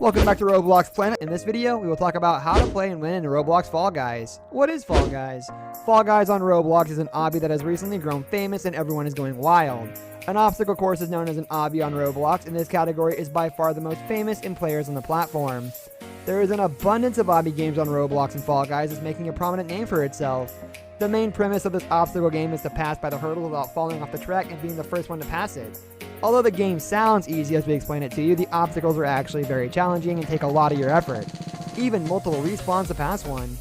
Welcome back to Roblox Planet. In this video, we will talk about how to play and win in Roblox Fall Guys. What is Fall Guys? Fall Guys on Roblox is an obby that has recently grown famous and everyone is going wild. An obstacle course is known as an obby on Roblox, and this category is by far the most famous in players on the platform. There is an abundance of obby games on Roblox, and Fall Guys is making a prominent name for itself. The main premise of this obstacle game is to pass by the hurdle without falling off the track and being the first one to pass it. Although the game sounds easy as we explain it to you, the obstacles are actually very challenging and take a lot of your effort. Even multiple respawns to pass one.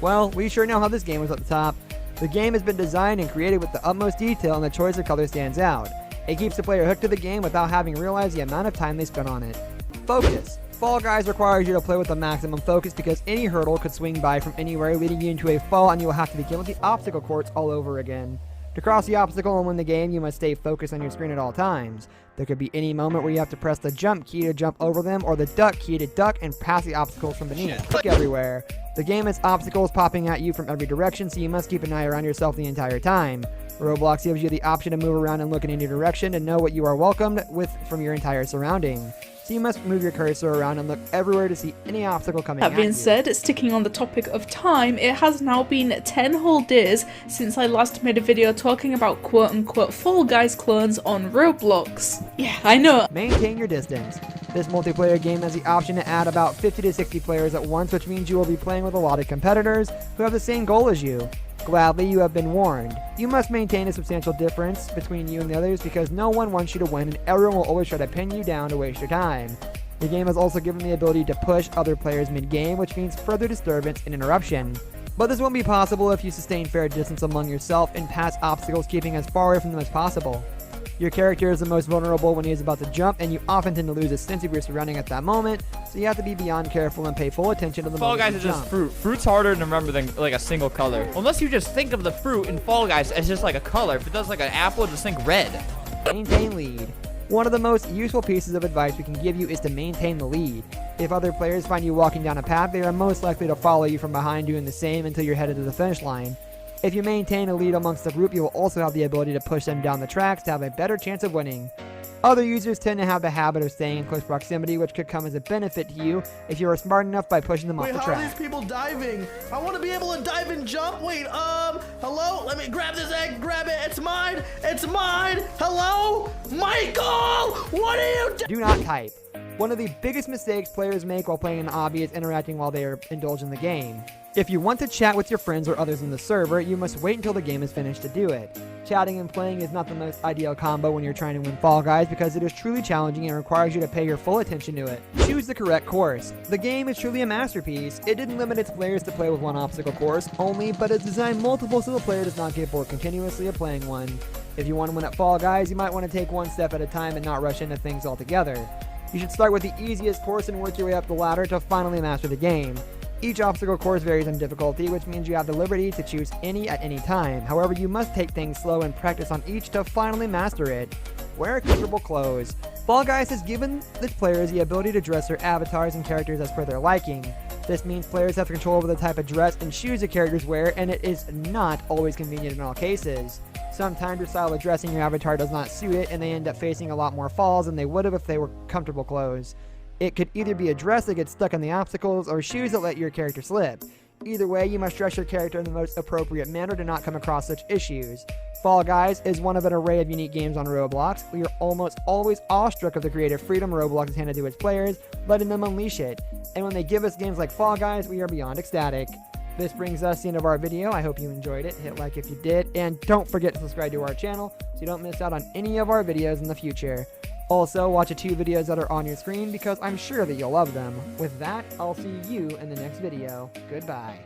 Well, we sure know how this game was at the top. The game has been designed and created with the utmost detail, and the choice of color stands out. It keeps the player hooked to the game without having realized the amount of time they spent on it. Focus. Fall Guys requires you to play with the maximum focus because any hurdle could swing by from anywhere, leading you into a fall, and you will have to begin with the obstacle course all over again. To cross the obstacle and win the game, you must stay focused on your screen at all times. There could be any moment where you have to press the jump key to jump over them, or the duck key to duck and pass the obstacles from beneath. Look everywhere. The game has obstacles popping at you from every direction, so you must keep an eye around yourself the entire time. Roblox gives you the option to move around and look in any direction to know what you are welcomed with from your entire surrounding. So you must move your cursor around and look everywhere to see any obstacle coming at you. That being said, sticking on the topic of time, it has now been 10 whole days since I last made a video talking about quote-unquote Fall Guys clones on Roblox. Yeah, I know. Maintain your distance. This multiplayer game has the option to add about 50 to 60 players at once, which means you will be playing with a lot of competitors who have the same goal as you. Gladly, you have been warned. You must maintain a substantial difference between you and the others because no one wants you to win and everyone will always try to pin you down to waste your time. The game has also given the ability to push other players mid-game, which means further disturbance and interruption. But this won't be possible if you sustain fair distance among yourself and pass obstacles, keeping as far away from them as possible. Your character is the most vulnerable when he is about to jump, and you often tend to lose a sense of your surrounding at that moment, so you have to be beyond careful and pay full attention to the Fall moment Guys you is just fruit. Fruit's harder to remember than like a single color. Unless you just think of the fruit in Fall Guys as just like a color. If it does like an apple, just think red. Maintain lead. One of the most useful pieces of advice we can give you is to maintain the lead. If other players find you walking down a path, they are most likely to follow you from behind doing the same until you're headed to the finish line. If you maintain a lead amongst the group, you will also have the ability to push them down the tracks to have a better chance of winning. Other users tend to have the habit of staying in close proximity, which could come as a benefit to you if you are smart enough by pushing them off the track. Wait, how are these people diving? I want to be able to dive and jump. Wait, hello? Let me grab this egg, grab it. It's mine. It's mine. Hello? Michael! What are you doing? Do not type. One of the biggest mistakes players make while playing an obby is interacting while they are indulged in the game. If you want to chat with your friends or others in the server, you must wait until the game is finished to do it. Chatting and playing is not the most ideal combo when you're trying to win Fall Guys because it is truly challenging and requires you to pay your full attention to it. Choose the correct course. The game is truly a masterpiece. It didn't limit its players to play with one obstacle course only, but it designed multiple so the player does not get bored continuously of playing one. If you want to win at Fall Guys, you might want to take one step at a time and not rush into things altogether. You should start with the easiest course and work your way up the ladder to finally master the game. Each obstacle course varies in difficulty, which means you have the liberty to choose any at any time. However, you must take things slow and practice on each to finally master it. Wear comfortable clothes. Fall Guys has given the players the ability to dress their avatars and characters as per their liking. This means players have control over the type of dress and shoes the characters wear, and it is not always convenient in all cases. Sometimes your style of dressing your avatar does not suit it, and they end up facing a lot more falls than they would have if they were comfortable clothes. It could either be a dress that gets stuck in the obstacles or shoes that let your character slip. Either way, you must dress your character in the most appropriate manner to not come across such issues. Fall Guys is one of an array of unique games on Roblox. We are almost always awestruck of the creative freedom Roblox has handed to its players, letting them unleash it. And when they give us games like Fall Guys, we are beyond ecstatic. This brings us to the end of our video. I hope you enjoyed it. Hit like if you did, and don't forget to subscribe to our channel so you don't miss out on any of our videos in the future. Also, watch the 2 videos that are on your screen because I'm sure that you'll love them. With that, I'll see you in the next video. Goodbye.